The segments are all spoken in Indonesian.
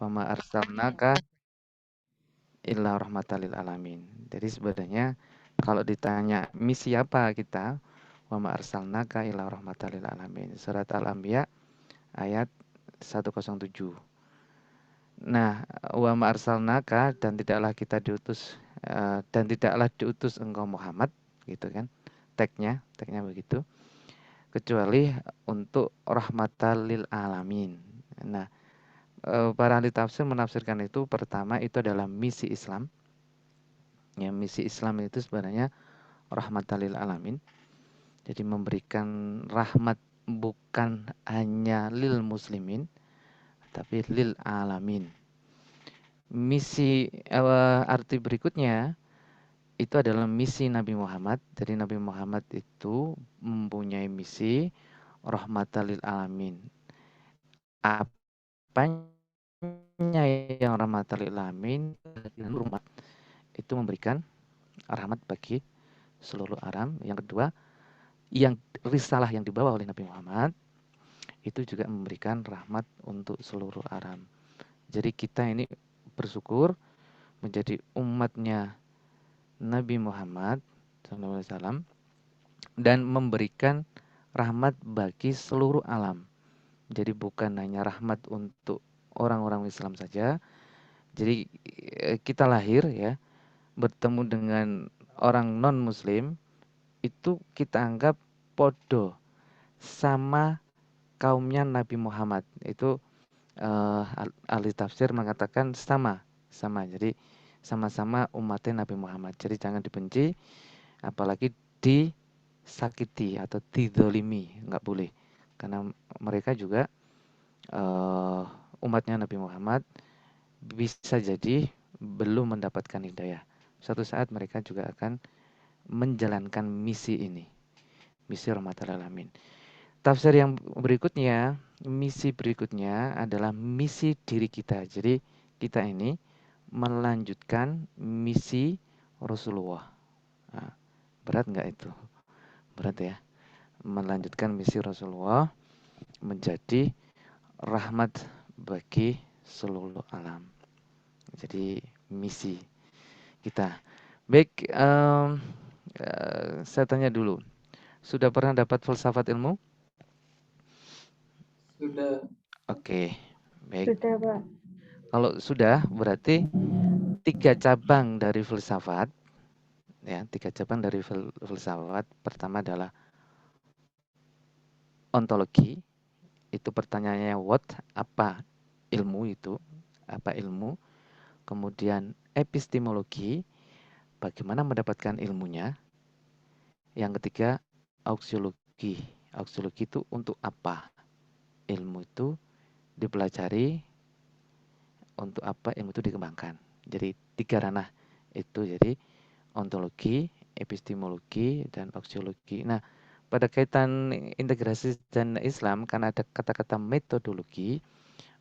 wa ma arsalnaka illa rahmatan lil alamin. Jadi sebenarnya kalau ditanya misi apa kita, wa ma arsalnaka illa rahmatan lil alamin. Surat Al-Anbiya ayat 107. Nah, wa ma arsalnaka dan tidaklah kita diutus dan tidaklah diutus engkau Muhammad gitu kan. Tagnya begitu. Kecuali untuk rahmatan lil alamin. Nah, para ahli tafsir menafsirkan itu pertama itu adalah misi Islam. Ya, misi Islam itu sebenarnya rahmatan lil alamin. Jadi memberikan rahmat bukan hanya lil muslimin tapi lil alamin. Misi arti berikutnya itu adalah misi Nabi Muhammad. Jadi Nabi Muhammad itu mempunyai misi rahmatan lil alamin. Apanya yang rahmatan lil alamin? Itu memberikan rahmat bagi seluruh alam. Yang kedua, yang risalah yang dibawa oleh Nabi Muhammad itu juga memberikan rahmat untuk seluruh alam. Jadi kita ini bersyukur menjadi umatnya Nabi Muhammad SAW dan memberikan rahmat bagi seluruh alam. Jadi bukan hanya rahmat untuk orang-orang Islam saja. Jadi kita lahir ya bertemu dengan orang non Muslim itu kita anggap podo sama kaumnya Nabi Muhammad. Itu ahli tafsir mengatakan sama. Jadi sama-sama umatnya Nabi Muhammad. Jadi jangan dibenci, apalagi disakiti atau didolimi, nggak boleh. Karena mereka juga umatnya Nabi Muhammad bisa jadi belum mendapatkan hidayah. Suatu saat mereka juga akan menjalankan misi ini, misi rahmatal alamin. Tafsir yang berikutnya, misi berikutnya adalah misi diri kita. Jadi kita ini melanjutkan misi Rasulullah. Nah, berat nggak itu? Berat ya. Melanjutkan misi Rasulullah menjadi rahmat bagi seluruh alam. Jadi misi kita. Baik, saya tanya dulu. Sudah pernah dapat filsafat ilmu? Sudah. Oke, baik. Sudah, Pak. Kalau sudah, berarti 3 cabang dari filsafat. Ya, 3 cabang dari filsafat. Pertama adalah ontologi. Itu pertanyaannya what? Apa ilmu itu? Apa ilmu? Kemudian epistemologi. Bagaimana mendapatkan ilmunya? Yang ketiga, auksiologi. Auksiologi itu untuk apa? Ilmu itu dipelajari, untuk apa ilmu itu dikembangkan. Jadi 3 ranah itu, jadi ontologi, epistemologi, dan auksiologi. Nah, pada kaitan integrasi dan Islam, karena ada kata-kata metodologi,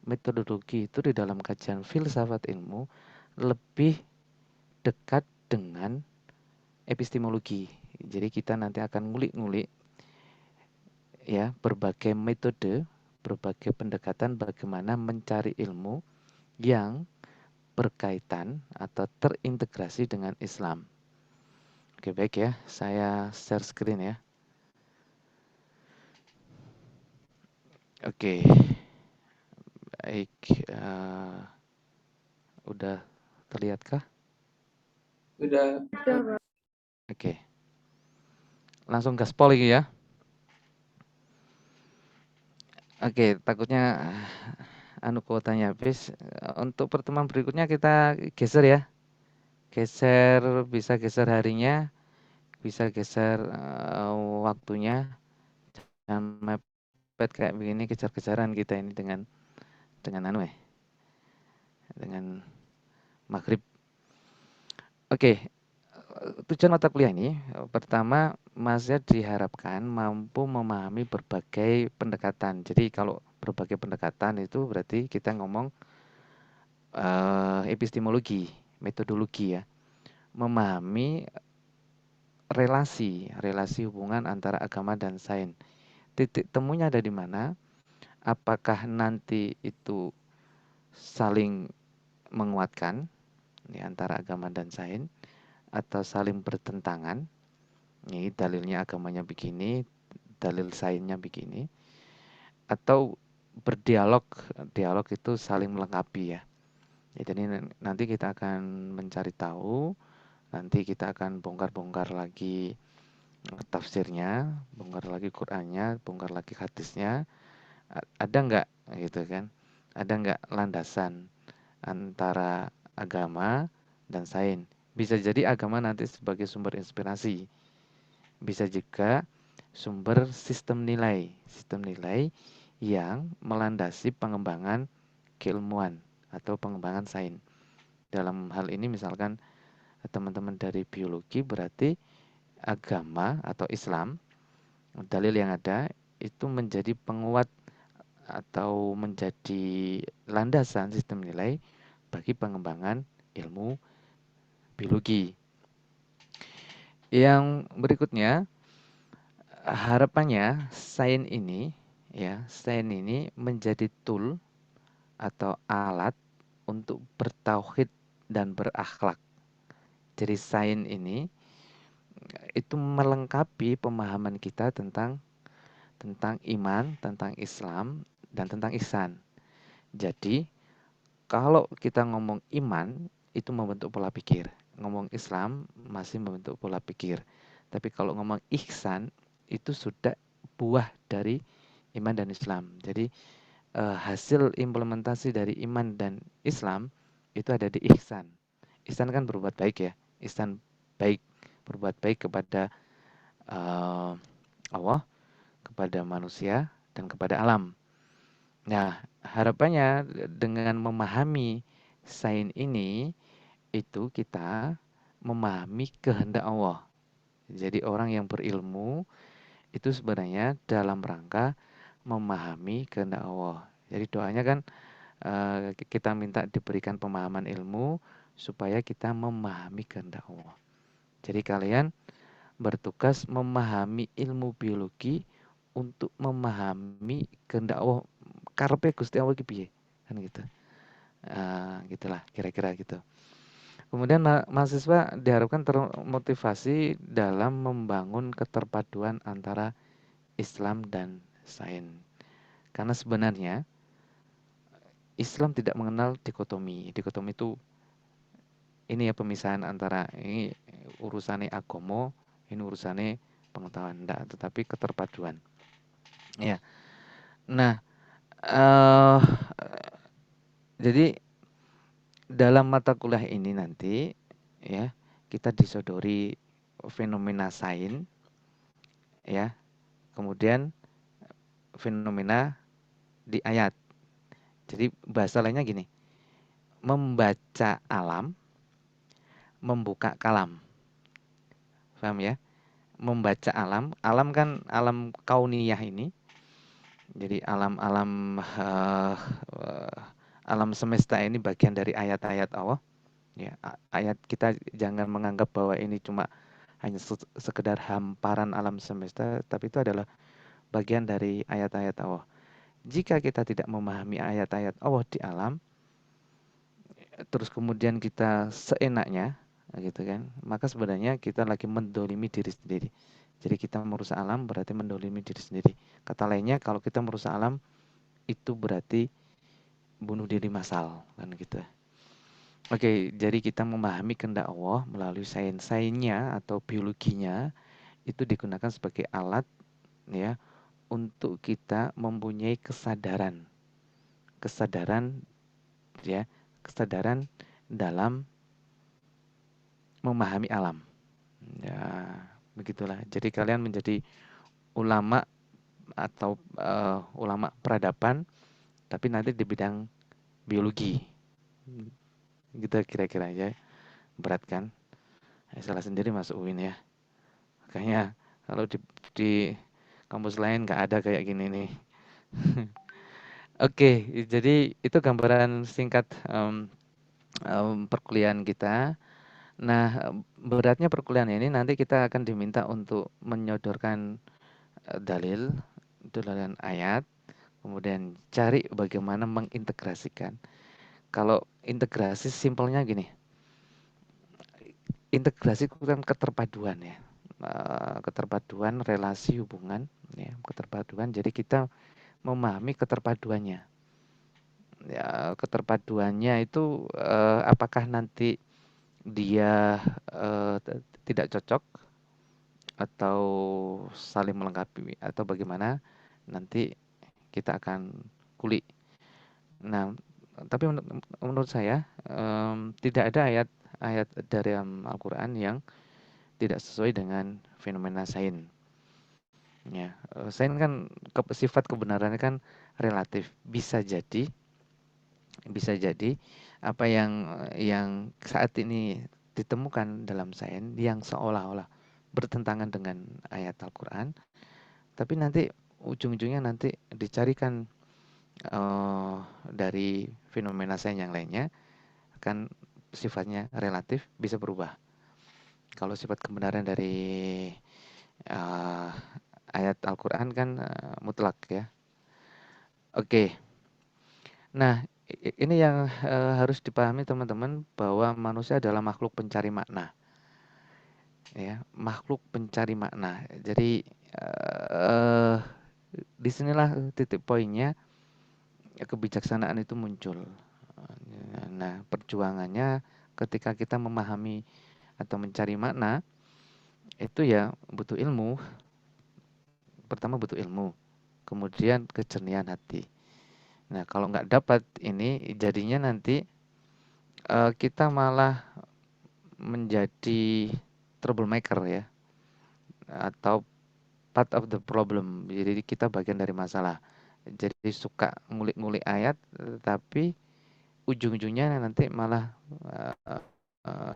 metodologi itu di dalam kajian filsafat ilmu lebih dekat dengan epistemologi. Jadi kita nanti akan ngulik-ngulik ya berbagai metode, berbagai pendekatan bagaimana mencari ilmu yang berkaitan atau terintegrasi dengan Islam. Oke, baik ya, saya share screen ya. Oke, baik. Udah terlihatkah? Sudah. Sudah, Pak. Oke, langsung gaspol lagi ya. Oke, takutnya kuotanya habis. Untuk pertemuan berikutnya kita geser ya. Geser, bisa geser harinya, bisa geser waktunya. Jangan mepet kayak begini, kejar-kejaran kita ini dengan dengan maghrib. Oke, tujuan mata kuliah ini pertama mahasiswa diharapkan mampu memahami berbagai pendekatan. Jadi kalau berbagai pendekatan itu berarti kita ngomong epistemologi, metodologi ya. Memahami relasi hubungan antara agama dan sains. Titik temunya ada di mana? Apakah nanti itu saling menguatkan di antara agama dan sains, atau saling bertentangan. Ini dalilnya agamanya begini, dalil sainsnya begini, atau berdialog. Dialog itu saling melengkapi ya. Jadi nanti kita akan mencari tahu, nanti kita akan bongkar-bongkar lagi tafsirnya, bongkar lagi Qur'annya, bongkar lagi hadisnya. Ada nggak gitu kan? Ada nggak landasan antara agama dan sains? Bisa jadi agama nanti sebagai sumber inspirasi, bisa juga sumber sistem nilai yang melandasi pengembangan keilmuan atau pengembangan sains. Dalam hal ini misalkan teman-teman dari biologi, berarti agama atau Islam, dalil yang ada itu menjadi penguat atau menjadi landasan sistem nilai bagi pengembangan ilmu biologi. Yang berikutnya, harapannya sains ini menjadi tool atau alat untuk bertauhid dan berakhlak. Jadi sains ini itu melengkapi pemahaman kita tentang iman, tentang Islam, dan tentang ihsan. Jadi kalau kita ngomong iman itu membentuk pola pikir, ngomong Islam masih membentuk pola pikir. Tapi kalau ngomong ihsan itu sudah buah dari iman dan Islam. Jadi hasil implementasi dari iman dan Islam itu ada di ihsan. Ihsan kan berbuat baik ya. Ihsan baik, berbuat baik kepada Allah, kepada manusia, dan kepada alam. Nah, harapannya dengan memahami sains ini, itu kita memahami kehendak Allah. Jadi orang yang berilmu itu sebenarnya dalam rangka memahami kehendak Allah. Jadi doanya kan kita minta diberikan pemahaman ilmu supaya kita memahami kehendak Allah. Jadi kalian bertugas memahami ilmu biologi untuk memahami kehendak Allah. Karepe Gusti Allah ki piye? Kan gitu. Gitulah kira-kira gitu. Kemudian mahasiswa diharapkan termotivasi dalam membangun keterpaduan antara Islam dan sains. Karena sebenarnya Islam tidak mengenal dikotomi. Dikotomi itu ini ya, pemisahan antara ini urusannya agomo, ini urusannya pengetahuan, enggak, tetapi keterpaduan. Ya. Nah, jadi dalam mata kuliah ini nanti ya kita disodori fenomena sains ya, kemudian fenomena di ayat. Jadi bahasa lainnya gini, membaca alam, membuka kalam. Paham ya? Membaca alam, alam kan alam kauniyah ini. Jadi alam-alam alam semesta ini bagian dari ayat-ayat Allah. Ya, ayat kita jangan menganggap bahwa ini cuma hanya sekedar hamparan alam semesta, tapi itu adalah bagian dari ayat-ayat Allah. Jika kita tidak memahami ayat-ayat Allah di alam, terus kemudian kita seenaknya, gitu kan, maka sebenarnya kita lagi mendolimi diri sendiri. Jadi kita merusak alam berarti mendolimi diri sendiri. Kata lainnya, kalau kita merusak alam, itu berarti bunuh diri massal, kan gitu. Oke, jadi kita memahami kehendak Allah melalui sains-sainsnya atau biologinya, itu digunakan sebagai alat ya untuk kita mempunyai kesadaran ya, kesadaran dalam memahami alam. Ya, begitulah. Jadi kalian menjadi ulama atau ulama peradaban, tapi nanti di bidang biologi. Gitu kira-kira ya. Berat kan? Salah sendiri masuk UIN ya. Makanya kalau di kampus lain nggak ada kayak gini nih. Oke, jadi itu gambaran singkat perkuliahan kita. Nah, beratnya perkuliahan ini nanti kita akan diminta untuk menyodorkan dalilan ayat, kemudian cari bagaimana mengintegrasikan. Kalau integrasi simpelnya gini, integrasi itu kan keterpaduan ya, keterpaduan relasi hubungan ya, keterpaduan. Jadi kita memahami keterpaduannya. Ya, keterpaduannya itu apakah nanti dia tidak cocok atau saling melengkapi atau bagaimana, nanti kita akan kulik. Nah, tapi menurut saya tidak ada ayat dari Al-Quran yang tidak sesuai dengan fenomena sains. Ya, sains kan sifat kebenarannya kan relatif. Bisa jadi apa yang saat ini ditemukan dalam sains yang seolah-olah bertentangan dengan ayat Al-Quran, tapi nanti ujung-ujungnya nanti dicarikan dari fenomena sains yang lainnya kan sifatnya relatif, bisa berubah. Kalau sifat kebenaran dari uh, ayat Al-Quran kan mutlak ya. Oke, nah ini yang harus dipahami teman-teman, bahwa manusia adalah makhluk pencari makna. Ya, makhluk pencari makna. Jadi disinilah titik poinnya kebijaksanaan itu muncul. Nah, perjuangannya ketika kita memahami atau mencari makna itu ya butuh ilmu. Pertama butuh ilmu, kemudian kejernihan hati. Nah, kalau nggak dapat ini, jadinya nanti kita malah menjadi troublemaker ya, atau part of the problem. Jadi kita bagian dari masalah. Jadi suka ngulik-ngulik ayat, tapi ujung-ujungnya nanti malah uh,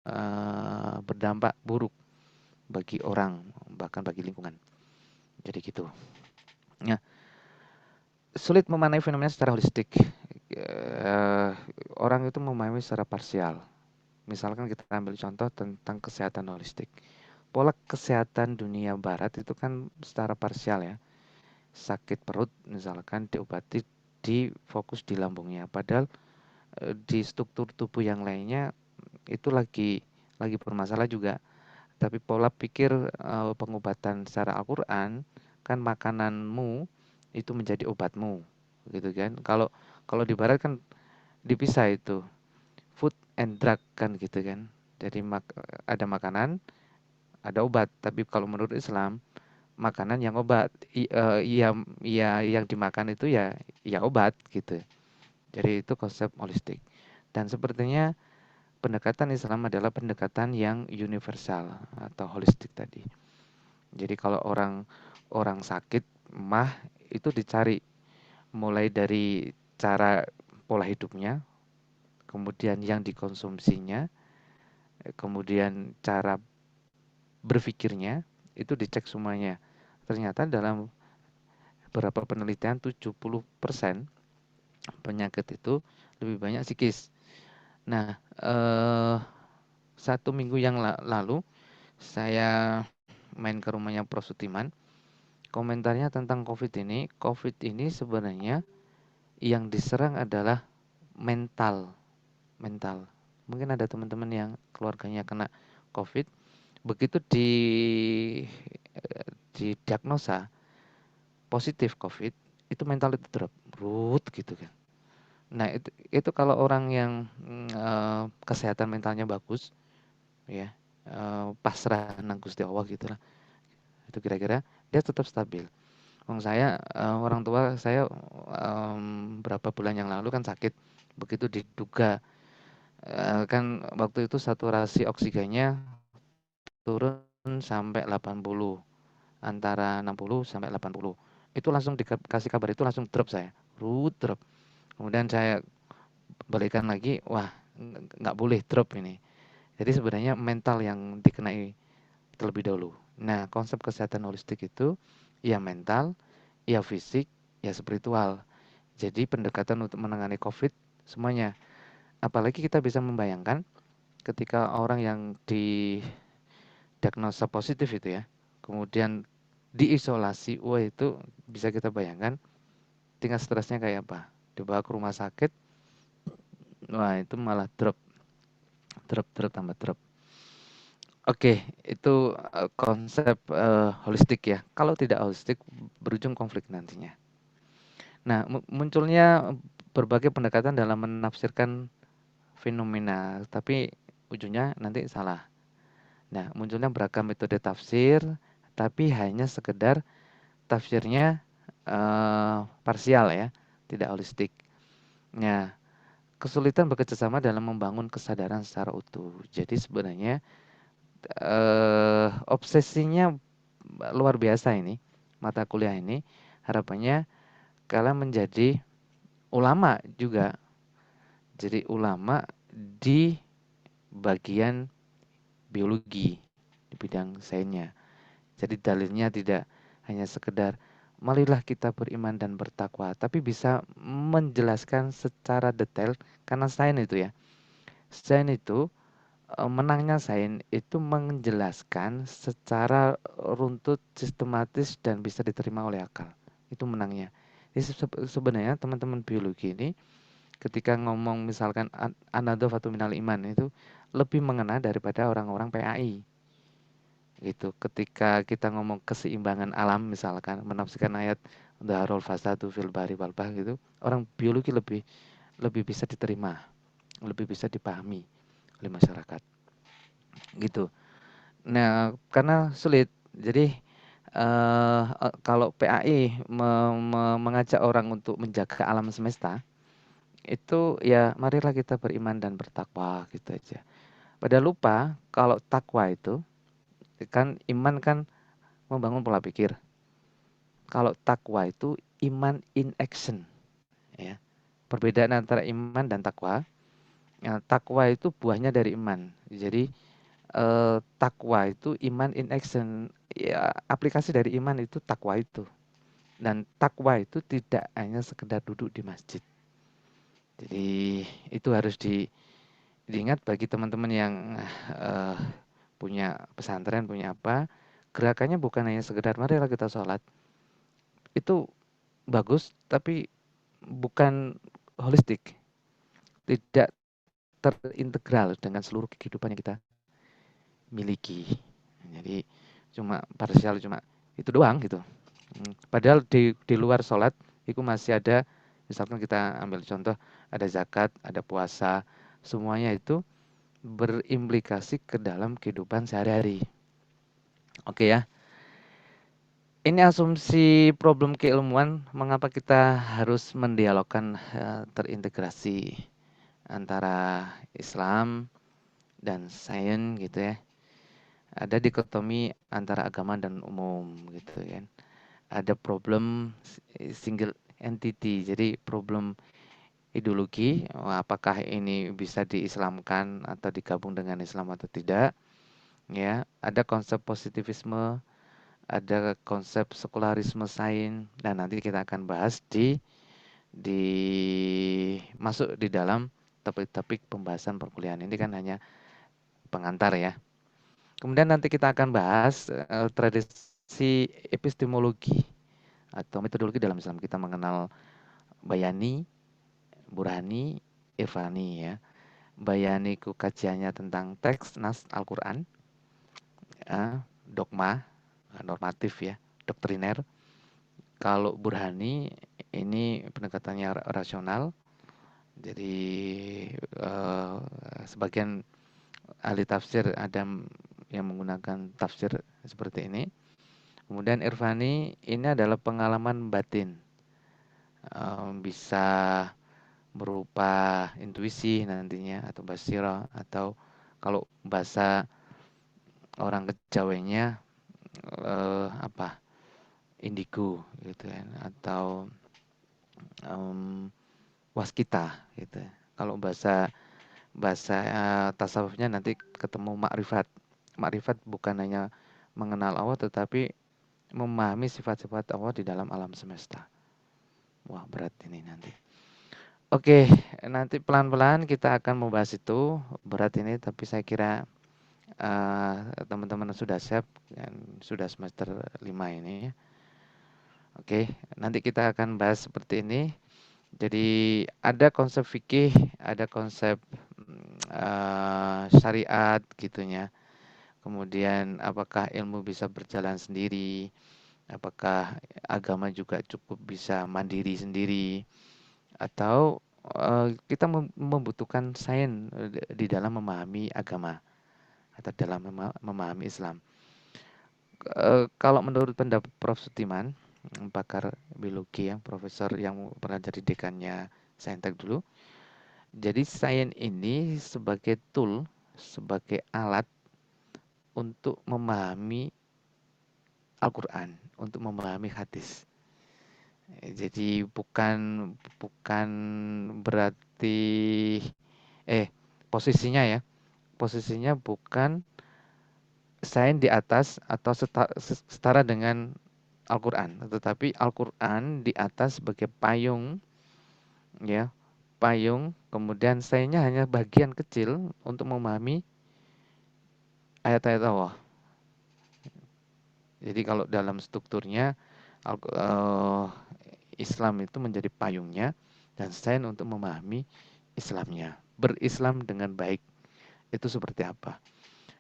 uh, berdampak buruk bagi orang, bahkan bagi lingkungan. Jadi gitu. Nah, sulit memaknai fenomena secara holistik. Orang itu memahami secara parsial. Misalkan kita ambil contoh tentang kesehatan holistik. Pola kesehatan dunia barat itu kan secara parsial ya. Sakit perut misalkan diobati, di fokus di lambungnya. Padahal di struktur tubuh yang lainnya itu lagi bermasalah juga. Tapi pola pikir pengobatan secara Al-Quran kan makananmu itu menjadi obatmu, gitu kan. Kalau kalau di barat kan dipisah itu, food and drug kan gitu kan. Jadi ada makanan, ada obat. Tapi kalau menurut Islam, makanan yang obat, yang dimakan itu ya obat gitu. Jadi itu konsep holistik. Dan sepertinya pendekatan Islam adalah pendekatan yang universal atau holistik tadi. Jadi kalau orang orang sakit mah itu dicari mulai dari cara pola hidupnya, kemudian yang dikonsumsinya, kemudian cara berpikirnya, itu dicek semuanya. Ternyata dalam beberapa penelitian 70% penyakit itu lebih banyak psikis. Nah, 1 minggu yang lalu saya main ke rumahnya Prof. Sutiman. Komentarnya tentang COVID ini sebenarnya yang diserang adalah mental. Mental. Mungkin ada teman-teman yang keluarganya kena COVID, begitu didiagnosa positif COVID, itu mental itu drop, root gitu kan. Nah, itu kalau orang yang kesehatan mentalnya bagus, ya, pasrah nang Gusti Allah gitulah. Itu kira-kira dia tetap stabil. Saya orang tua saya berapa bulan yang lalu kan sakit, begitu diduga kan waktu itu saturasi oksigennya turun sampai 80, antara 60 sampai 80. Itu langsung dikasih kabar, itu langsung drop saya, drop. Kemudian saya balikan lagi, wah nggak boleh drop ini. Jadi sebenarnya mental yang dikenai terlebih dahulu. Nah, konsep kesehatan holistik itu ya mental, ya fisik, ya spiritual. Jadi pendekatan untuk menangani COVID semuanya. Apalagi kita bisa membayangkan ketika orang yang didiagnosa positif itu ya, kemudian diisolasi, wah itu bisa kita bayangkan tingkat stresnya kayak apa. Dibawa ke rumah sakit, Wah, itu malah drop tambah drop. Oke, itu, konsep, holistik ya. Kalau tidak holistik berujung konflik nantinya. Nah, munculnya berbagai pendekatan dalam menafsirkan fenomena, tapi ujungnya nanti salah. Nah, munculnya beragam metode tafsir, tapi hanya sekedar tafsirnya, parsial ya, tidak holistik. Nah, kesulitan bekerjasama dalam membangun kesadaran secara utuh. Jadi sebenarnya, obsesinya luar biasa ini, mata kuliah ini, harapannya kalian menjadi ulama juga. Jadi ulama di bagian biologi, di bidang sainsnya. Jadi dalilnya tidak hanya sekedar marilah kita beriman dan bertakwa, tapi bisa menjelaskan secara detail karena sains itu ya. Sains itu menangnya sains itu menjelaskan secara runtut, sistematis dan bisa diterima oleh akal. Itu menangnya. Jadi sebenarnya teman-teman biologi ini ketika ngomong misalkan an-nadhafatu minal iman itu lebih mengena daripada orang-orang PAI. Gitu. Ketika kita ngomong keseimbangan alam misalkan menafsirkan ayat dhaharul fasadu fil bahri wal bahr gitu, orang biologi lebih lebih bisa diterima, lebih bisa dipahami oleh masyarakat. Gitu. Nah, karena sulit. Jadi kalau PAI mengajak orang untuk menjaga alam semesta, itu ya marilah kita beriman dan bertakwa gitu aja. Padahal lupa kalau takwa itu kan iman kan membangun pola pikir. Kalau takwa itu iman in action ya. Perbedaan antara iman dan takwa, ya, takwa itu buahnya dari iman. Jadi takwa itu iman in action. Ya, aplikasi dari iman itu takwa itu. Dan takwa itu tidak hanya sekedar duduk di masjid. Jadi itu harus diingat bagi teman-teman yang punya pesantren, punya apa, gerakannya bukan hanya sekedar marilah kita sholat. Itu bagus, tapi bukan holistik, tidak terintegral dengan seluruh kehidupan yang kita miliki. Jadi cuma parsial, cuma itu doang gitu. Padahal di luar sholat itu masih ada, misalkan kita ambil contoh, ada zakat, ada puasa, semuanya itu berimplikasi ke dalam kehidupan sehari-hari. Oke ya. Ini asumsi problem keilmuan, mengapa kita harus mendialogkan terintegrasi antara Islam dan sains gitu ya. Ada dikotomi antara agama dan umum gitu kan. Ada problem single entity, jadi problem ideologi, apakah ini bisa diislamkan atau digabung dengan Islam atau tidak. Ya, ada konsep positivisme, ada konsep sekularisme sains, dan nanti kita akan bahas di masuk di dalam topik-topik pembahasan perkuliahan. Ini kan hanya pengantar ya. Kemudian nanti kita akan bahas tradisi epistemologi atau metodologi dalam Islam. Kita mengenal Bayani, Burhani, Irfani ya. Bayani ku kajiannya tentang teks nas Al-Quran, dogma, normatif ya, doktriner. Kalau Burhani ini pendekatannya rasional. Jadi sebagian ahli tafsir ada yang menggunakan tafsir seperti ini. Kemudian Irfani ini adalah pengalaman batin, bisa berupa intuisi nantinya atau basirah, atau kalau bahasa orang Kejawanya apa, indigo gitu kan, atau waskita gitu. Kalau bahasa bahasa tasawufnya nanti ketemu makrifat. Makrifat bukan hanya mengenal Allah tetapi memahami sifat-sifat Allah di dalam alam semesta. Wah, berat ini nanti. Oke, nanti pelan-pelan kita akan membahas itu. Berat ini tapi saya kira teman-teman sudah siap dan sudah semester 5 ini. Oke, nanti kita akan bahas seperti ini. Jadi ada konsep fikih, ada konsep syariat gitunya. Kemudian apakah ilmu bisa berjalan sendiri? Apakah agama juga cukup bisa mandiri sendiri? Atau kita membutuhkan sains di dalam memahami agama atau dalam memahami Islam? Kalau menurut pendapat Prof. Sutiman, pakar biologi yang profesor yang pernah jadi dekannya Saintek dulu. Jadi sains ini sebagai tool, sebagai alat untuk memahami Al-Quran, untuk memahami hadis. Jadi bukan bukan berarti posisinya ya, posisinya bukan sains di atas atau setara dengan Al-Quran, tetapi Al-Quran di atas sebagai payung, ya, payung. Kemudian sainsnya hanya bagian kecil untuk memahami ayat-ayat Allah. Jadi kalau dalam strukturnya Islam itu menjadi payungnya dan sains untuk memahami Islamnya. Berislam dengan baik itu seperti apa?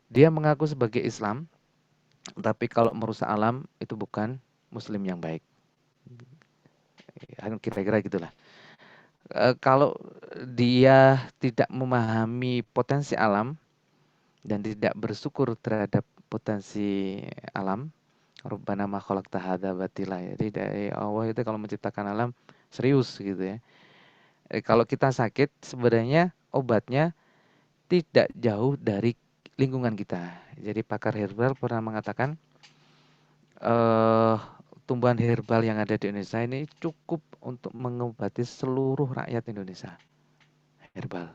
Dia mengaku sebagai Islam, tapi kalau merusak alam itu bukan Muslim yang baik. Kira-kira gitulah. Kalau dia tidak memahami potensi alam dan tidak bersyukur terhadap potensi alam, Rabbana ma khalaqta hadza batila. Jadi dari Allah itu kalau menciptakan alam serius gitu ya. Kalau kita sakit sebenarnya obatnya tidak jauh dari lingkungan kita. Jadi pakar herbal pernah mengatakan tumbuhan herbal yang ada di Indonesia ini cukup untuk mengobati seluruh rakyat Indonesia. Herbal.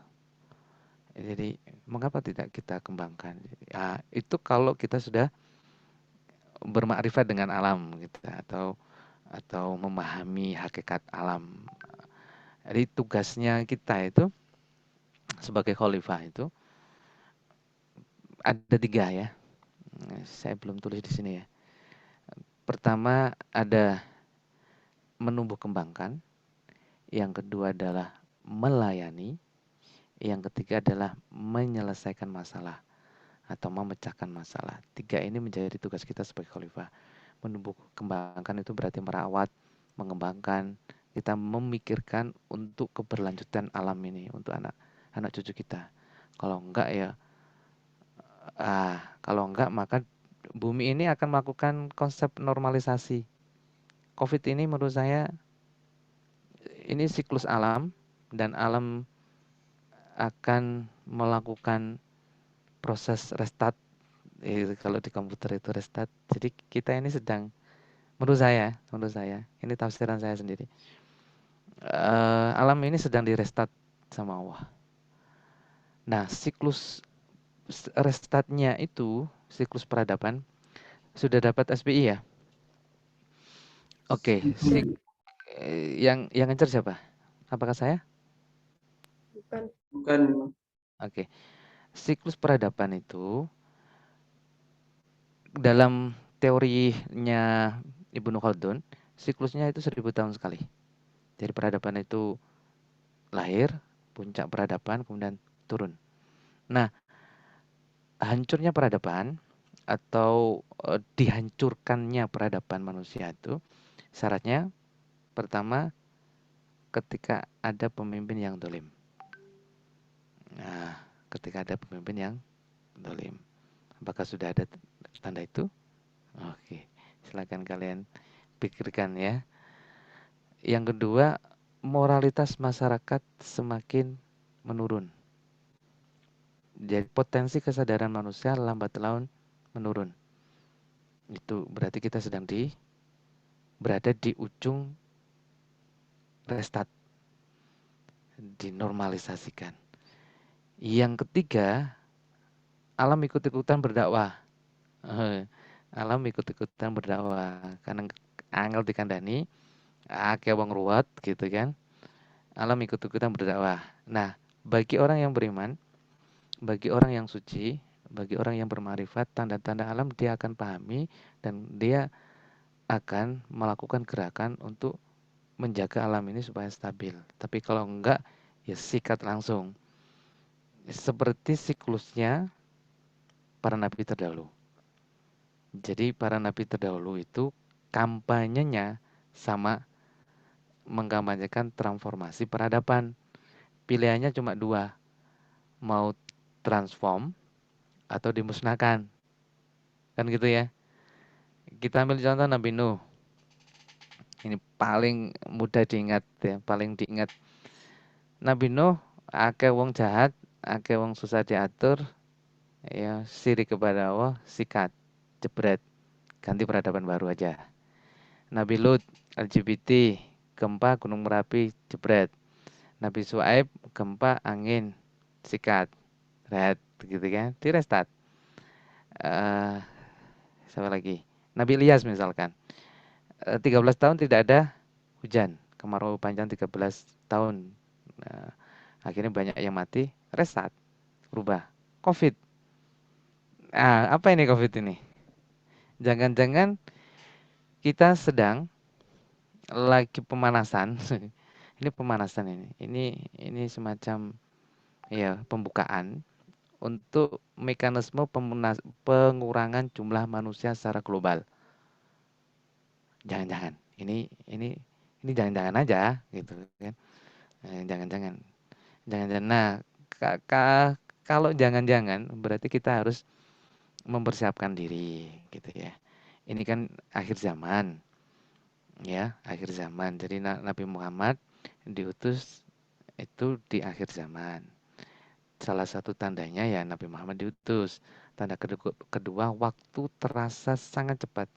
Jadi mengapa tidak kita kembangkan? Ya, itu kalau kita sudah bermakrifat dengan alam gitu atau memahami hakikat alam. Jadi tugasnya kita itu sebagai khalifah itu ada 3 ya. Saya belum tulis di sini ya. Pertama ada menumbuh kembangkan, yang kedua adalah melayani, yang ketiga adalah menyelesaikan masalah atau memecahkan masalah. 3 ini menjadi tugas kita sebagai khalifah. Menumbuh kembangkan itu berarti merawat, mengembangkan, kita memikirkan untuk keberlanjutan alam ini, untuk anak cucu kita. Kalau enggak ya kalau enggak maka bumi ini akan melakukan konsep normalisasi. Covid ini menurut saya ini siklus alam dan alam akan melakukan proses restart. Kalau di komputer itu restart. Jadi kita ini sedang menurut saya ini tafsiran saya sendiri. Alam ini sedang direstart sama Allah. Nah, siklus restartnya itu, siklus peradaban, sudah dapat SPI ya? Oke, yang ngejar siapa? Apakah saya? Bukan. Oke, siklus peradaban itu dalam teorinya Ibnu Khaldun, siklusnya itu 1000 tahun sekali. Jadi peradaban itu lahir, puncak peradaban, kemudian turun. Nah, hancurnya peradaban atau dihancurkannya peradaban manusia itu syaratnya pertama ketika ada pemimpin yang dolim. Nah, ketika ada pemimpin yang dolim. Apakah sudah ada tanda itu? Oke, silakan kalian pikirkan ya. Yang kedua, moralitas masyarakat semakin menurun. Jadi potensi kesadaran manusia lambat laun menurun. Itu berarti kita sedang berada di ujung restart, dinormalisasikan. Yang ketiga, alam ikut-ikutan berdakwah. Alam ikut-ikutan berdakwah karena angel dikandani, akeh wong ruwet gitu kan. Alam ikut-ikutan berdakwah. Nah, bagi orang yang beriman, bagi orang yang suci, bagi orang yang bermarifat, tanda-tanda alam dia akan pahami dan dia akan melakukan gerakan untuk menjaga alam ini supaya stabil. Tapi kalau enggak, ya sikat langsung. Seperti siklusnya para nabi terdahulu. Jadi para nabi terdahulu itu kampanyenya sama, mengkampanyekan transformasi peradaban. Pilihannya cuma dua, mau transform atau dimusnahkan. Kan gitu ya. Kita ambil contoh Nabi Nuh. Ini paling mudah diingat ya, paling diingat. Nabi Nuh, akeh wong jahat, akeh wong susah diatur, ya sirik kepada Allah, sikat, jebret, ganti peradaban baru aja. Nabi Lut, LGBT, gempa Gunung Merapi, jebret. Nabi Su'aib, gempa angin, sikat, red, gitu kan, di restart. Siapa lagi? Nabi Ilyas misalkan, 13 tahun tidak ada hujan, kemarau panjang 13 tahun. Nah, akhirnya banyak yang mati, restart, rubah. Covid. Apa ini Covid ini? Jangan-jangan kita sedang lagi pemanasan. Ini pemanasan ini. Ini semacam ya pembukaan untuk mekanisme pengurangan jumlah manusia secara global. Jangan-jangan. Ini jangan-jangan aja gitu kan. Jangan-jangan. Jangan-jangan. Nah, kalau jangan-jangan berarti kita harus mempersiapkan diri gitu ya. Ini kan akhir zaman. Ya, akhir zaman. Jadi Nabi Muhammad diutus itu di akhir zaman. Salah satu tandanya ya Nabi Muhammad diutus. Tanda kedua, waktu terasa sangat cepat.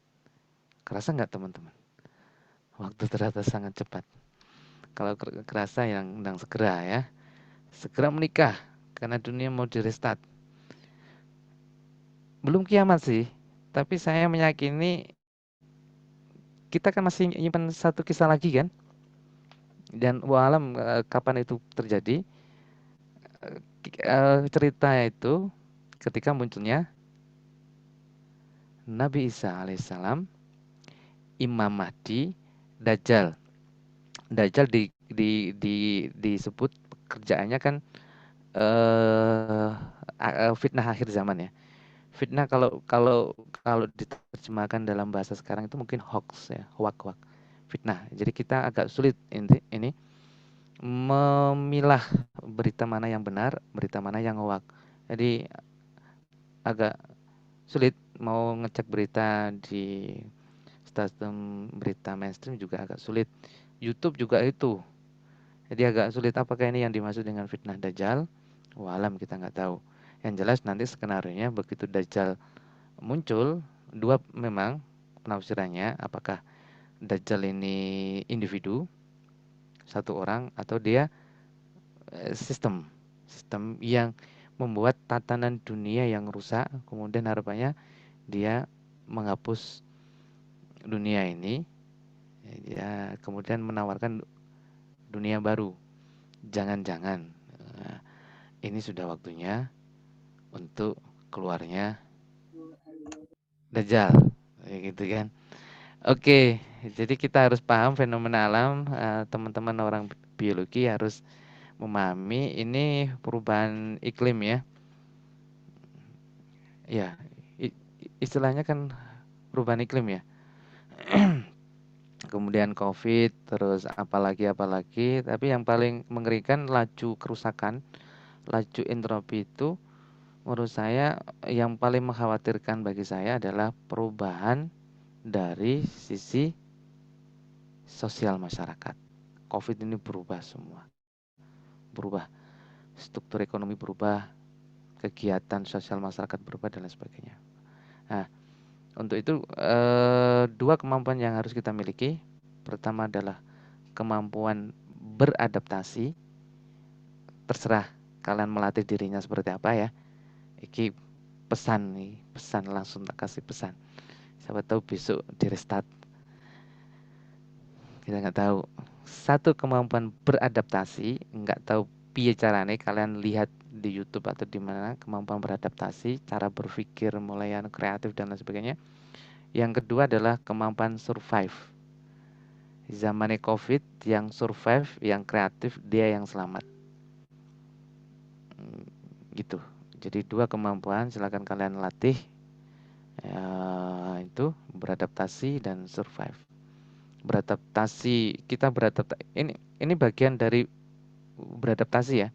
Kerasa nggak teman-teman? Waktu terasa sangat cepat. Kalau kerasa yang sedang segera ya. Segera menikah karena dunia mau direstart. Belum kiamat sih, tapi saya meyakini kita kan masih nyimpan satu kisah lagi kan? Dan walam kapan itu terjadi? Cerita itu ketika munculnya Nabi Isa alaihissalam, Imam Mahdi, Dajjal. Dajjal disebut kerjaannya kan fitnah akhir zaman ya. Fitnah kalau kalau kalau diterjemahkan dalam bahasa sekarang itu mungkin hoax ya, hoak. Fitnah. Jadi kita agak sulit ini memilah berita mana yang benar, berita mana yang hoak. Jadi agak sulit mau ngecek berita di stasiun berita mainstream juga agak sulit. YouTube juga itu. Jadi agak sulit apakah ini yang dimaksud dengan fitnah Dajjal? Walam kita nggak tahu. Yang jelas nanti skenario-nya begitu Dajjal muncul, dua memang penafsirannya, apakah Dajjal ini individu, satu orang, atau dia sistem yang membuat tatanan dunia yang rusak, kemudian harapannya dia menghapus dunia ini, ya kemudian menawarkan dunia baru. Jangan-jangan ini sudah waktunya untuk keluarnya Dajjal, gitu kan. Oke, jadi kita harus paham fenomena alam, teman-teman orang biologi harus memahami ini perubahan iklim ya. Ya, istilahnya kan perubahan iklim ya. Kemudian COVID, terus apalagi, tapi yang paling mengerikan laju kerusakan, laju entropi itu menurut saya yang paling mengkhawatirkan bagi saya adalah perubahan dari sisi sosial masyarakat. COVID ini berubah semua. Berubah, struktur ekonomi berubah, kegiatan sosial masyarakat berubah dan lain sebagainya. Nah, untuk itu dua kemampuan yang harus kita miliki. Pertama adalah kemampuan beradaptasi. Terserah kalian melatih dirinya seperti apa ya. Iki pesan nih, pesan langsung tak kasih pesan. Siapa tahu besok di restart. Kita nggak tahu. Satu kemampuan beradaptasi, nggak tahu piye carane kalian lihat di YouTube atau di mana kemampuan beradaptasi, cara berpikir mulai kreatif dan lain sebagainya. Yang kedua adalah kemampuan survive. zamannya COVID, yang survive, yang kreatif, dia yang selamat. Gitu. Jadi 2 kemampuan silakan kalian latih. Itu beradaptasi dan survive. Beradaptasi, kita beradaptasi. Ini bagian dari beradaptasi ya.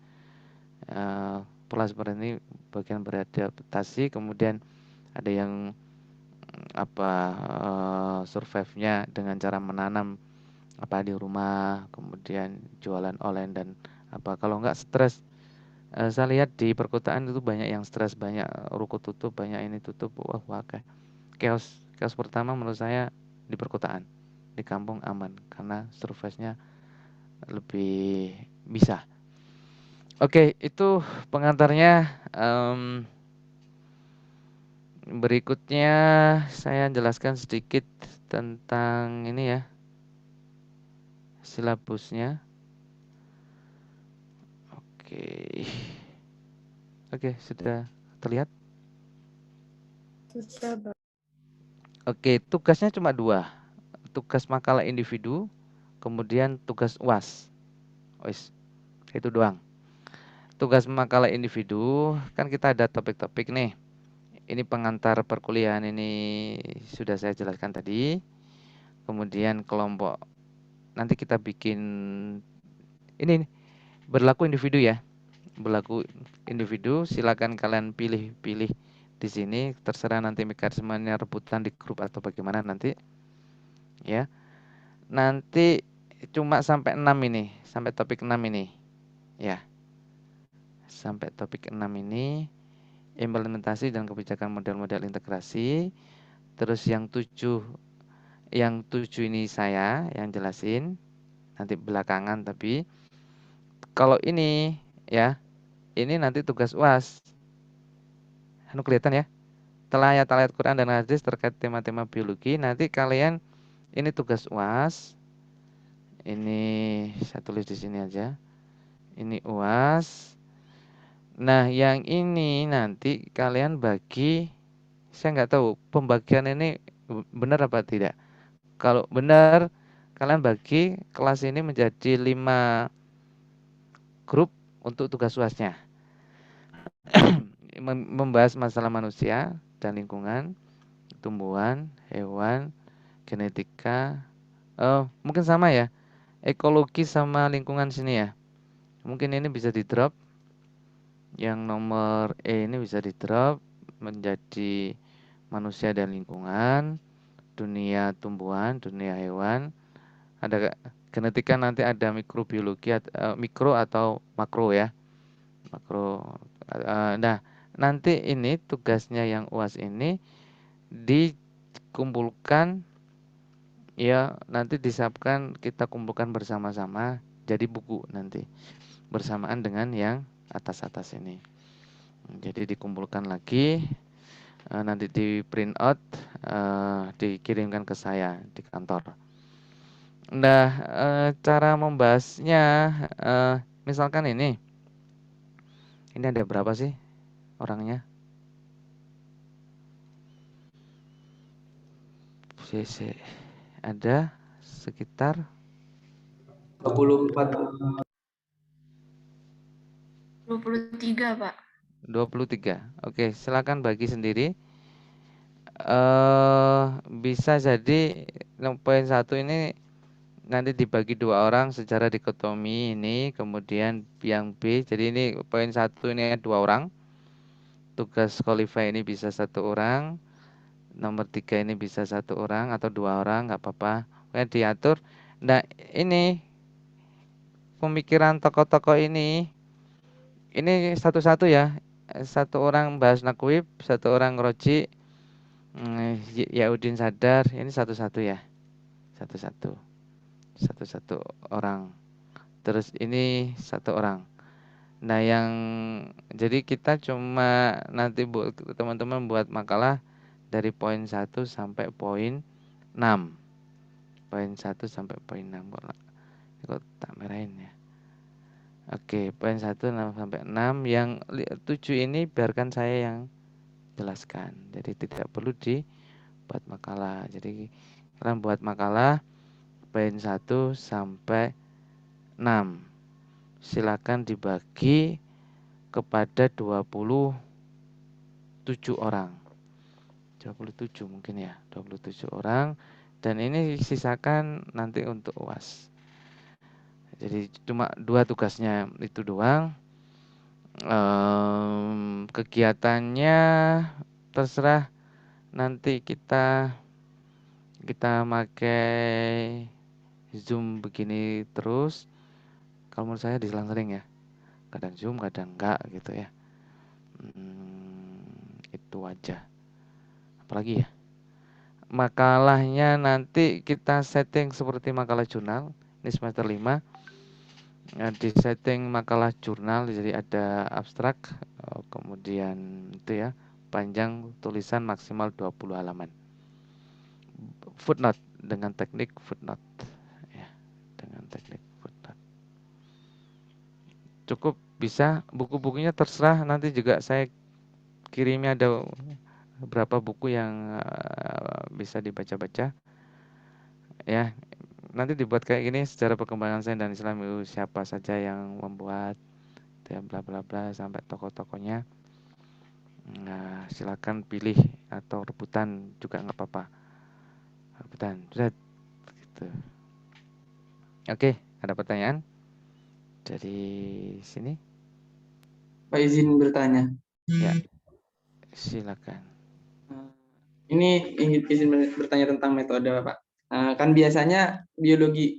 Pola seperti ini bagian beradaptasi, kemudian ada yang survive-nya dengan cara menanam di rumah, kemudian jualan online dan kalau enggak stres. Saya lihat di perkotaan itu banyak yang stres, banyak ruko tutup, banyak ini tutup, chaos pertama menurut saya di perkotaan. Di kampung aman karena survive-nya lebih bisa. Oke, itu pengantarnya. Berikutnya saya jelaskan sedikit tentang ini ya, silabusnya. Oke, sudah terlihat? Sudah, Pak. Oke, tugasnya cuma 2. Tugas makalah individu, kemudian tugas UAS. Itu doang. Tugas makalah individu, kan kita ada topik-topik nih. Ini pengantar perkuliahan ini sudah saya jelaskan tadi. Kemudian kelompok, nanti kita bikin ini berlaku individu ya. Berlaku individu, silakan kalian pilih-pilih di sini, terserah nanti mekanismenya rebutan di grup atau bagaimana nanti. Ya. Nanti cuma sampai 6 ini, sampai topik 6 ini. Ya. Sampai topik 6 ini implementasi dan kebijakan model-model integrasi. Terus yang 7 ini saya yang jelasin nanti belakangan, tapi kalau ini ya, ini nanti tugas UAS. Kelihatan ya? Telah ayat-ayat Quran dan hadis terkait tema-tema biologi, nanti kalian ini tugas UAS. Ini saya tulis di sini aja. Ini UAS. Nah, yang ini nanti kalian bagi, saya nggak tahu pembagian ini benar apa tidak. Kalau benar, kalian bagi kelas ini menjadi 5 grup untuk tugas UASnya. Membahas masalah manusia dan lingkungan, tumbuhan, hewan, genetika. Mungkin sama ya. Ekologi sama lingkungan sini ya. Mungkin ini bisa di-drop. Yang nomor E ini bisa di-drop menjadi manusia dan lingkungan, dunia tumbuhan, dunia hewan. Ada genetika, nanti ada mikrobiologi, mikro atau makro ya. Makro. Nah, nanti ini tugasnya yang UAS ini dikumpulkan ya, nanti disiapkan, kita kumpulkan bersama-sama jadi buku nanti bersamaan dengan yang atas-atas ini. Jadi dikumpulkan lagi, nanti di print out, dikirimkan ke saya di kantor. Nah, cara membahasnya, misalkan ini ada berapa sih orangnya? Ada sekitar 24. 23, Pak. 23. Oke, silakan bagi sendiri. Bisa jadi poin 1 ini nanti dibagi 2 orang secara dikotomi ini, kemudian yang B. Jadi ini poin 1 ini 2 orang. Tugas qualify ini bisa 1 orang. Nomor 3 ini bisa 1 orang atau 2 orang, nggak apa-apa. Diatur. Nah, ini pemikiran tokoh-tokoh ini satu-satu ya. 1 orang bahas nakwib, 1 orang roji, Yaudin Sadar, ini satu-satu ya. Satu-satu orang. Terus ini 1 orang. Nah, yang jadi kita cuma nanti teman-teman buat makalah dari poin 1 sampai poin 6. Poin 1 sampai poin 6 kok tak merahin ya. Oke, poin 1 sampai 6, yang 7 ini biarkan saya yang jelaskan. Jadi tidak perlu dibuat makalah. Jadi kalian buat makalah Bait 1 sampai 6. Silakan dibagi kepada 27 orang. 27 mungkin ya, 27 orang. Dan ini sisakan nanti untuk UAS. Jadi cuma 2 tugasnya itu doang. Kegiatannya terserah nanti kita pakai Zoom begini terus. Kalau menurut saya diselang-seling ya. Kadang Zoom, kadang enggak gitu ya. Itu aja. Apalagi ya? Makalahnya nanti kita setting seperti makalah jurnal. Ini semester 5. Di setting makalah jurnal, jadi ada abstrak, kemudian itu ya, panjang tulisan maksimal 20 halaman. Footnote dengan teknik footnote ya, dengan teknik footnote. Cukup bisa, buku-bukunya terserah, nanti juga saya kirimnya ada berapa buku yang bisa dibaca-baca ya. Nanti dibuat kayak gini, sejarah perkembangan sains dan Islam itu siapa saja yang membuat, ya bla bla bla sampai tokoh-tokohnya. Nah, silakan pilih atau rebutan juga nggak apa-apa. Rebutan, gitu. Oke, ada pertanyaan dari sini? Pak izin bertanya. Ya, silakan. Ini izin bertanya tentang metode, Pak. Kan biasanya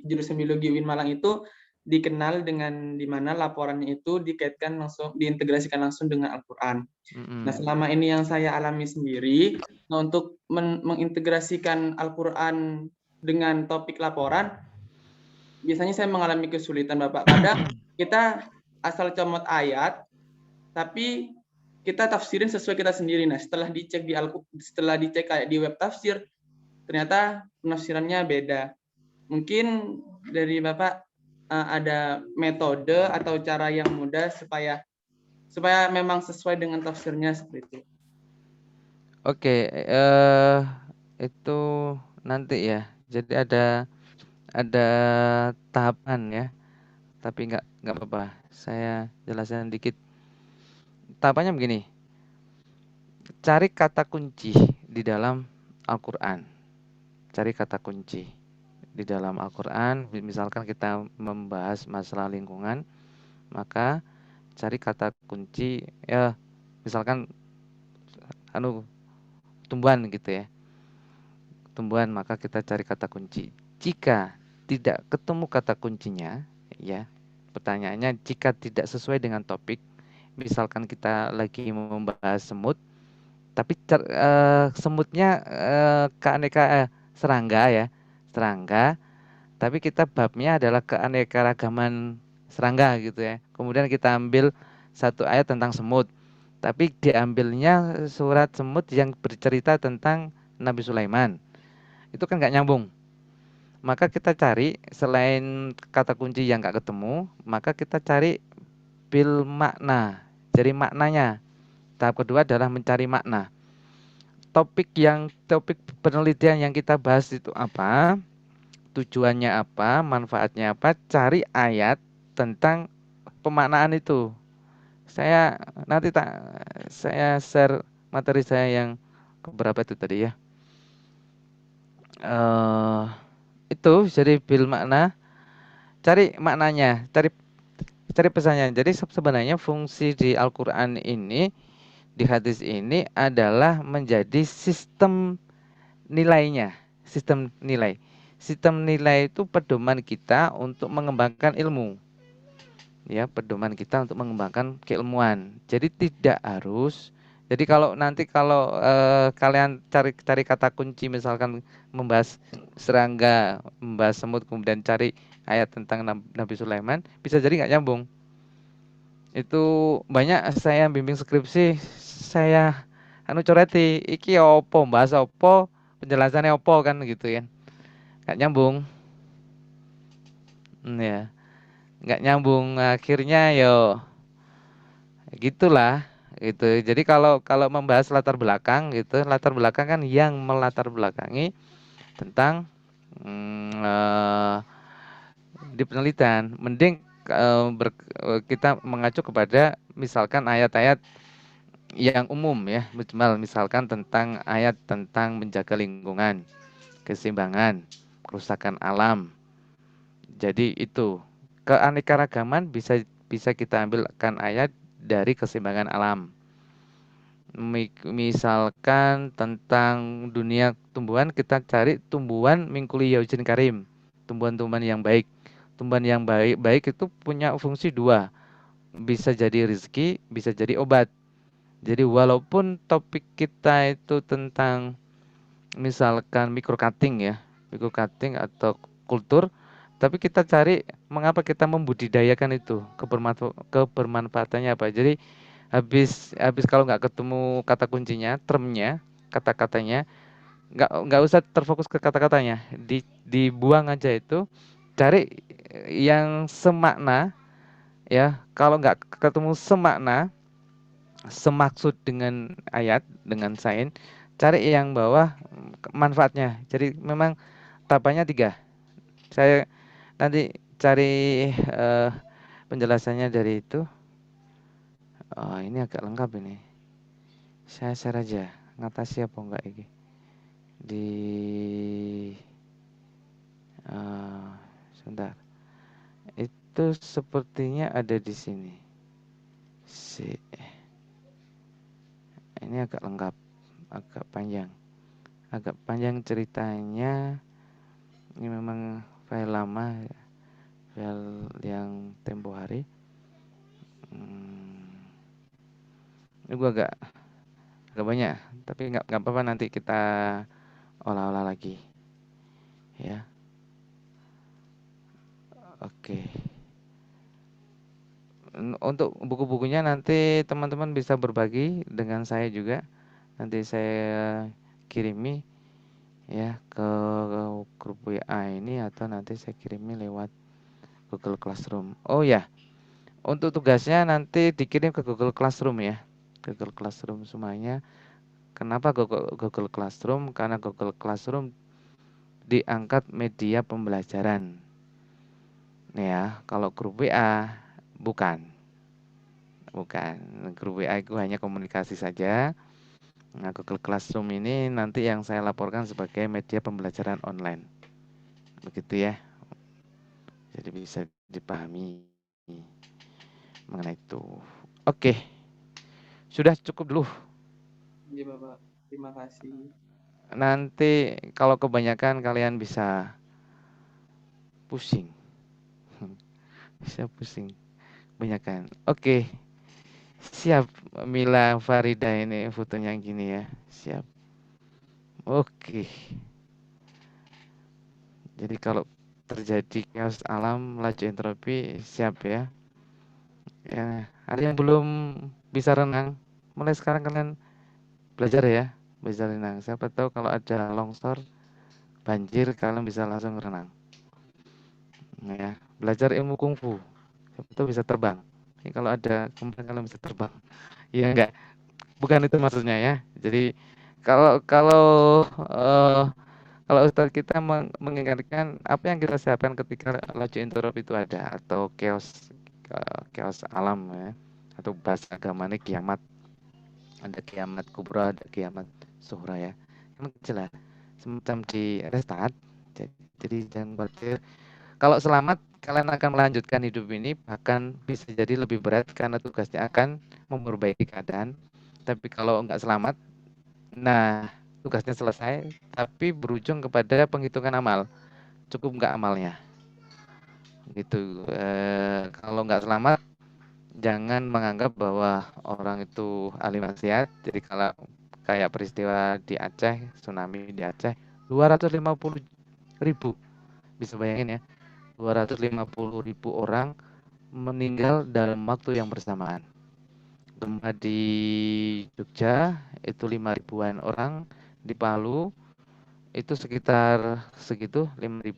jurusan biologi UIN Malang itu dikenal dengan di mana laporannya itu dikaitkan langsung, diintegrasikan langsung dengan Al-Quran. Nah, selama ini yang saya alami sendiri, untuk mengintegrasikan Al-Quran dengan topik laporan, biasanya saya mengalami kesulitan, Bapak. Kadang kita asal comot ayat, tapi kita tafsirin sesuai kita sendiri. Nah, setelah dicek kayak di web tafsir, ternyata penafsirannya beda. Mungkin dari Bapak ada metode atau cara yang mudah supaya memang sesuai dengan tafsirnya seperti itu. Oke, itu nanti ya. Jadi ada tahapan ya. Tapi nggak apa-apa. Saya jelaskan dikit. Tahapannya begini. Cari kata kunci di dalam Al-Qur'an. Cari kata kunci di dalam Al-Qur'an. Misalkan kita membahas masalah lingkungan, maka cari kata kunci ya, misalkan tumbuhan gitu ya. Tumbuhan, maka kita cari kata kunci. Jika tidak ketemu kata kuncinya, ya, pertanyaannya jika tidak sesuai dengan topik, misalkan kita lagi membahas semut, tapi semutnya serangga ya, serangga, tapi kita babnya adalah keanekaragaman serangga gitu ya. Kemudian kita ambil satu ayat tentang semut, tapi diambilnya surat semut yang bercerita tentang Nabi Sulaiman. Itu kan nggak nyambung. Maka kita cari, selain kata kunci yang nggak ketemu, maka kita cari bil makna, jadi maknanya. Tahap kedua adalah mencari makna. Topik penelitian yang kita bahas itu apa, tujuannya apa, manfaatnya apa, cari ayat tentang pemaknaan itu. Saya nanti saya share materi saya yang keberapa itu tadi ya. Itu jadi bil makna, cari maknanya, cari pesannya. Jadi sebenarnya fungsi di Al-Qur'an ini, di hadis ini adalah menjadi sistem nilainya, sistem nilai. Sistem nilai itu pedoman kita untuk mengembangkan ilmu. Ya, pedoman kita untuk mengembangkan keilmuan. Jadi tidak harus. Jadi kalau kalian cari kata kunci, misalkan membahas serangga, membahas semut, kemudian cari ayat tentang Nabi Sulaiman, bisa jadi nggak nyambung. Itu banyak saya bimbing skripsi, saya coreti, iki opo, bahas opo, penjelasannya opo kan gitu kan, nggak nyambung. Ya, nggak nyambung, akhirnya yo gitulah gitu. Jadi kalau membahas latar belakang gitu, latar belakang kan yang melatar belakangi tentang di penelitian. Mending kita mengacu kepada misalkan ayat-ayat yang umum ya, misalkan tentang ayat tentang menjaga lingkungan, keseimbangan, kerusakan alam. Jadi itu keanekaragaman bisa kita ambilkan ayat dari keseimbangan alam. Misalkan tentang dunia tumbuhan, kita cari tumbuhan mingkuli yaujin karim, tumbuhan-tumbuhan yang baik. Tumbuhan yang baik itu punya fungsi dua, bisa jadi rezeki, bisa jadi obat. Jadi walaupun topik kita itu tentang misalkan microcutting ya, microcutting atau kultur, tapi kita cari mengapa kita membudidayakan itu, kebermanfaatannya apa. Jadi habis kalau nggak ketemu kata kuncinya, termnya, kata-katanya, nggak usah terfokus ke kata-katanya, dibuang aja itu, cari yang semakna ya. Kalau nggak ketemu semakna, semaksud dengan ayat, dengan sains, cari yang bawah manfaatnya. Jadi memang tahapannya 3. Saya nanti cari penjelasannya dari itu. Oh, ini agak lengkap ini. Saya share aja. Ngatasi apa enggak ini? Di sebentar. Itu sepertinya ada di sini. Ini agak lengkap, agak panjang. Agak panjang ceritanya. Ini memang file lama, file yang tempo hari. Ini gua agak banyak, tapi nggak apa-apa, nanti kita olah-olah lagi ya. Oke. Untuk buku-bukunya nanti teman-teman bisa berbagi dengan saya juga. Nanti saya kirimi ya ke grup WA ini, atau nanti saya kirimi lewat Google Classroom. Oh ya, untuk tugasnya nanti dikirim ke Google Classroom ya. Google Classroom semuanya. Kenapa Google Classroom? Karena Google Classroom diangkat media pembelajaran. Nih ya, kalau grup WA bukan. Grup WA itu hanya komunikasi saja. Nah, Google Classroom ini nanti yang saya laporkan sebagai media pembelajaran online. Begitu ya. Jadi bisa dipahami mengenai itu. Oke. Sudah cukup dulu. Iya Bapak, terima kasih. Nanti kalau kebanyakan kalian bisa pusing. Bisa pusing. Kebanyakan. Oke. Siap, Mila Farida, ini fotonya gini ya. Siap. Oke. Jadi kalau terjadi chaos alam, laju entropi, siap ya. Ya, ada yang belum bisa renang, mulai sekarang kalian belajar ya, belajar renang. Siapa tahu kalau ada longsor, banjir, kalian bisa langsung renang. Nah, ya, belajar ilmu kungfu. Siapa tahu bisa terbang. Ini kalau ada kemudian kalian bisa terbang. Iya enggak? Bukan itu maksudnya ya. Jadi kalau kalau kalau Ustadz kita mengingatkan apa yang kita siapkan ketika laju interrupt itu ada, atau chaos alam ya, atau bahasa agama ini kiamat. Ada kiamat kubra, ada kiamat suhra ya. Yang kecil lah, semacam di restart. Jadi jangan khawatir. Kalau selamat, kalian akan melanjutkan hidup ini, bahkan bisa jadi lebih berat karena tugasnya akan memperbaiki keadaan. Tapi kalau enggak selamat, nah tugasnya selesai, tapi berujung kepada penghitungan amal. Cukup enggak amalnya? Gitu. Kalau enggak selamat, jangan menganggap bahwa orang itu ahli maksiat. Jadi kalau kayak peristiwa di Aceh, tsunami di Aceh, 250.000, bisa bayangin ya, 250.000 orang meninggal dalam waktu yang bersamaan. Gempa di Jogja itu 5.000-an orang, di Palu itu sekitar segitu, 5.000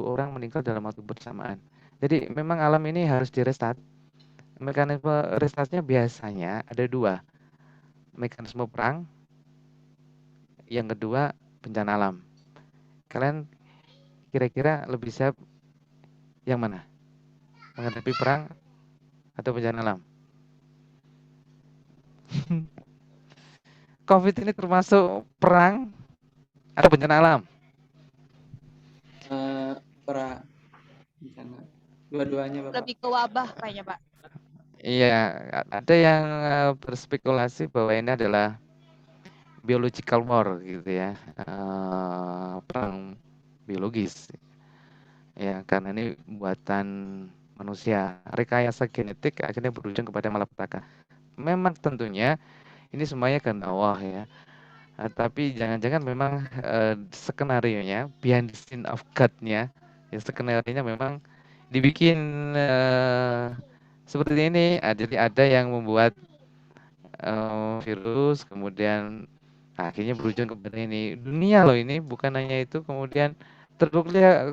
orang meninggal dalam waktu bersamaan. Jadi memang alam ini harus direstart. Mekanisme restartnya biasanya ada 2. Mekanisme perang, yang kedua bencana alam. Kalian kira-kira lebih siap yang mana? Menghadapi perang atau bencana alam? COVID ini termasuk perang atau bencana alam? Para bencana. Dua-duanya, Bapak. Lebih ke wabah kayaknya, Pak. Iya, ada yang berspekulasi bahwa ini adalah biological war gitu ya, perang biologis. Ya, karena ini buatan manusia, rekayasa genetik akhirnya berujung kepada malapetaka. Memang tentunya ini semuanya karena Allah ya. Tapi jangan-jangan memang skenario-nya, behind the scene of God-nya, ya skenario-nya memang dibikin seperti ini. Jadi ada yang membuat virus, kemudian akhirnya berujung kepada ini. Dunia loh ini, bukan hanya itu. Kemudian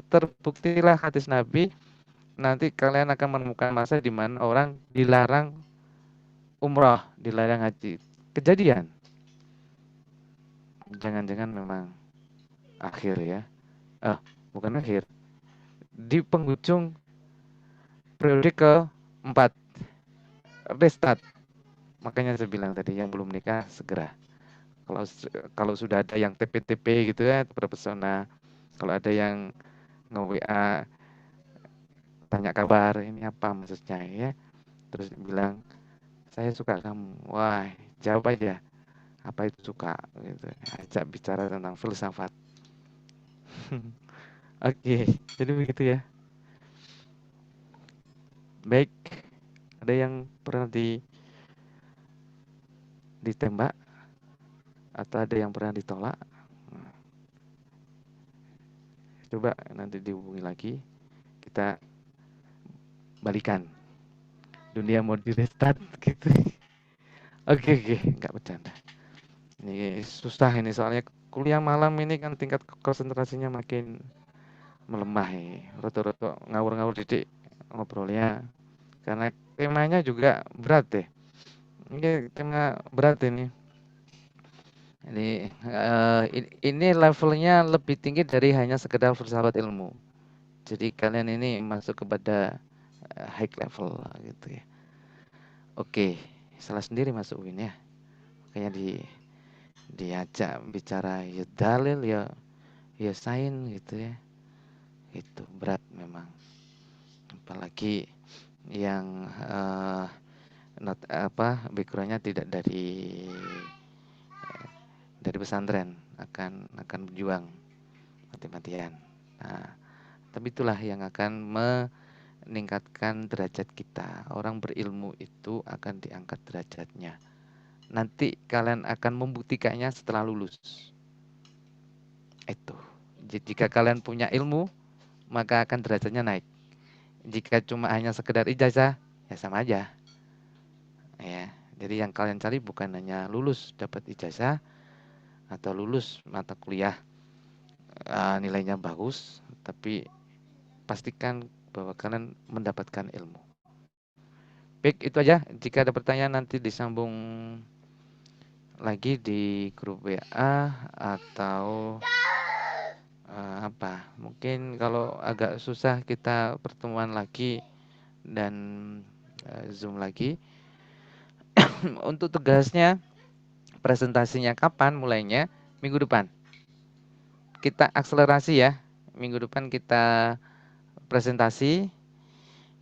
terbuktilah hadis Nabi, nanti kalian akan menemukan masa di mana orang dilarang umrah, dilarang haji. Kejadian. Jangan-jangan memang akhir ya. Bukan akhir. Di penghujung periode keempat, restart. Makanya saya bilang tadi yang belum nikah segera. Kalau sudah ada yang TP-TP gitu ya, terpesona. Kalau ada yang nge-WA tanya kabar, ini apa maksudnya ya. Terus bilang, saya suka kamu. Wah, jawab aja. Apa itu suka gitu. Ajak bicara tentang filsafat. Oke, jadi begitu ya. Baik, ada yang pernah ditembak atau ada yang pernah ditolak? Coba nanti dihubungi lagi, kita balikan. Dunia mau di restart gitu. Oke, nggak bercanda. Ini susah ini soalnya kuliah malam ini kan tingkat konsentrasinya makin melemah ya. Roto-roto ngawur-ngawur didik ngobrolnya. Karena temanya juga berat deh. Ini tema berat ini. Ini levelnya lebih tinggi dari hanya sekedar filsafat ilmu. Jadi kalian ini masuk kepada high level gitu ya. Oke, salah sendiri masuk UIN ya. Makanya diajak bicara ya dalil ya sains gitu ya. Itu berat memang. Apalagi yang backgroundnya tidak dari pesantren, akan berjuang mati-matian. Nah, tapi itulah yang akan meningkatkan derajat kita. Orang berilmu itu akan diangkat derajatnya. Nanti kalian akan membuktikannya setelah lulus. Itu. Jika kalian punya ilmu, maka akan derajatnya naik. Jika cuma hanya sekedar ijazah, ya sama aja. Ya, jadi yang kalian cari bukan hanya lulus dapat ijazah atau lulus mata kuliah nilainya bagus, tapi pastikan bahwa kalian mendapatkan ilmu. Baik, itu aja. Jika ada pertanyaan nanti disambung lagi di grup WA atau mungkin kalau agak susah kita pertemuan lagi dan Zoom lagi. Untuk tugasnya, presentasinya kapan mulainya? Minggu depan. Kita akselerasi ya. Minggu depan kita presentasi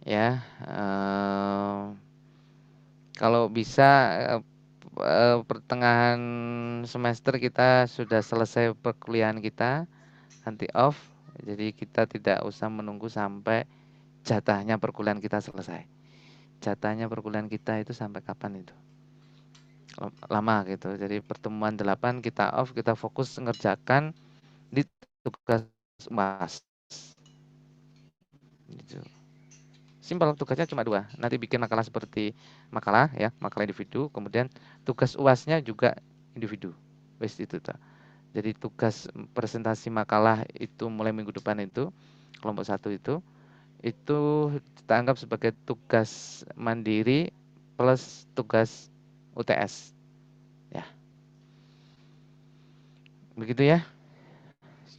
ya. Kalau bisa pertengahan semester kita sudah selesai perkuliahan kita, nanti off. Jadi kita tidak usah menunggu sampai jatahnya perkuliahan kita selesai. Jatahnya perkuliahan kita itu sampai kapan itu? Lama gitu. Jadi pertemuan 8 kita off, kita fokus ngerjakan di tugas UAS. Gitu. Simpel, tugasnya cuma 2. Nanti bikin makalah seperti makalah individu, kemudian tugas UASnya juga individu. Wes itu tuh. Jadi tugas presentasi makalah itu mulai minggu depan itu, kelompok 1 itu kita anggap sebagai tugas mandiri plus tugas UTS. Ya. Begitu ya.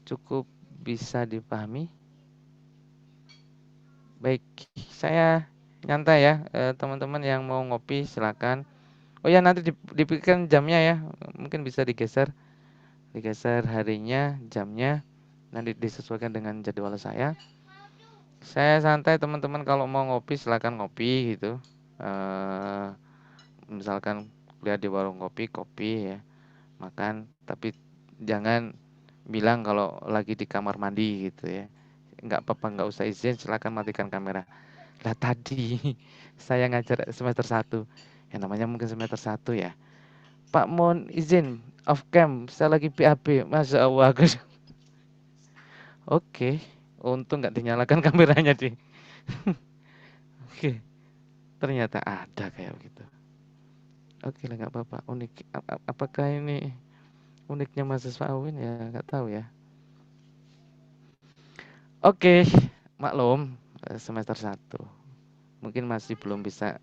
Cukup bisa dipahami? Baik, saya nyantai ya, teman-teman yang mau ngopi silakan. Oh ya, nanti dipikirkan jamnya ya, mungkin bisa digeser harinya, jamnya, nanti disesuaikan dengan jadwal saya. Saya santai teman-teman, kalau mau ngopi silakan ngopi gitu. Misalkan kuliah di warung kopi ya, makan, tapi jangan bilang kalau lagi di kamar mandi gitu ya. Nggak apa-apa, nggak usah izin, silakan matikan kamera. Lah tadi saya ngajar semester 1, yang namanya mungkin semester 1 ya. Pak, mohon izin off cam, saya lagi BAB. Masya Allah. Oke, untung nggak dinyalakan kameranya di. Oke, ternyata ada kayak begitu. Oke lah, nggak apa-apa. Unik. Apakah ini uniknya mahasiswa Awin ya? Nggak tahu ya. Oke, maklum, semester 1. Mungkin masih belum bisa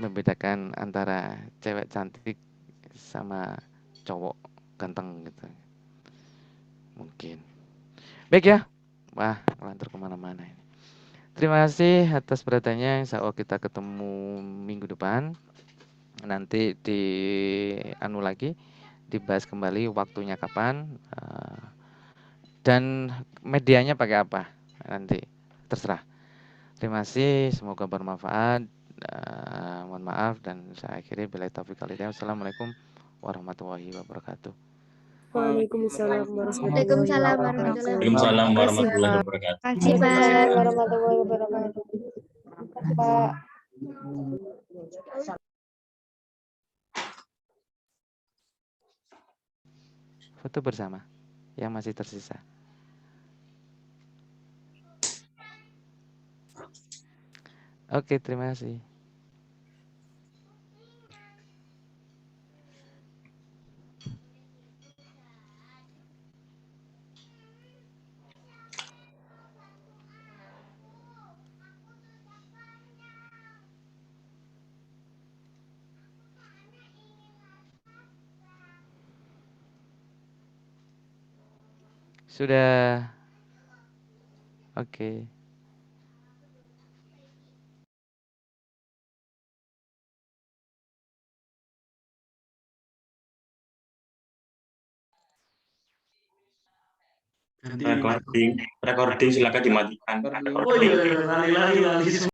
membedakan antara cewek cantik sama cowok ganteng gitu. Mungkin. Baik ya. Wah, ngelantur kemana-mana ini. Terima kasih atas perhatiannya. Insya Allah kita ketemu minggu depan. Nanti dibahas kembali waktunya kapan, dan medianya pakai apa nanti terserah. Terima kasih, semoga bermanfaat. Mohon maaf dan saya akhiri. Billahi taufiq wal hidayah. Wassalamualaikum warahmatullahi wabarakatuh. Waalaikumsalam Waalaikumsalam warahmatullahi Waalaikumsalam wabarakatuh. warahmatullahi wabarakatuh. Makasih, Pak. Waalaikumsalam warahmatullahi wabarakatuh. Pak. Foto bersama yang masih tersisa. Oke, terima kasih. Sudah. Oke. Recording silakan dimatikan. Oh iya, lali-lali.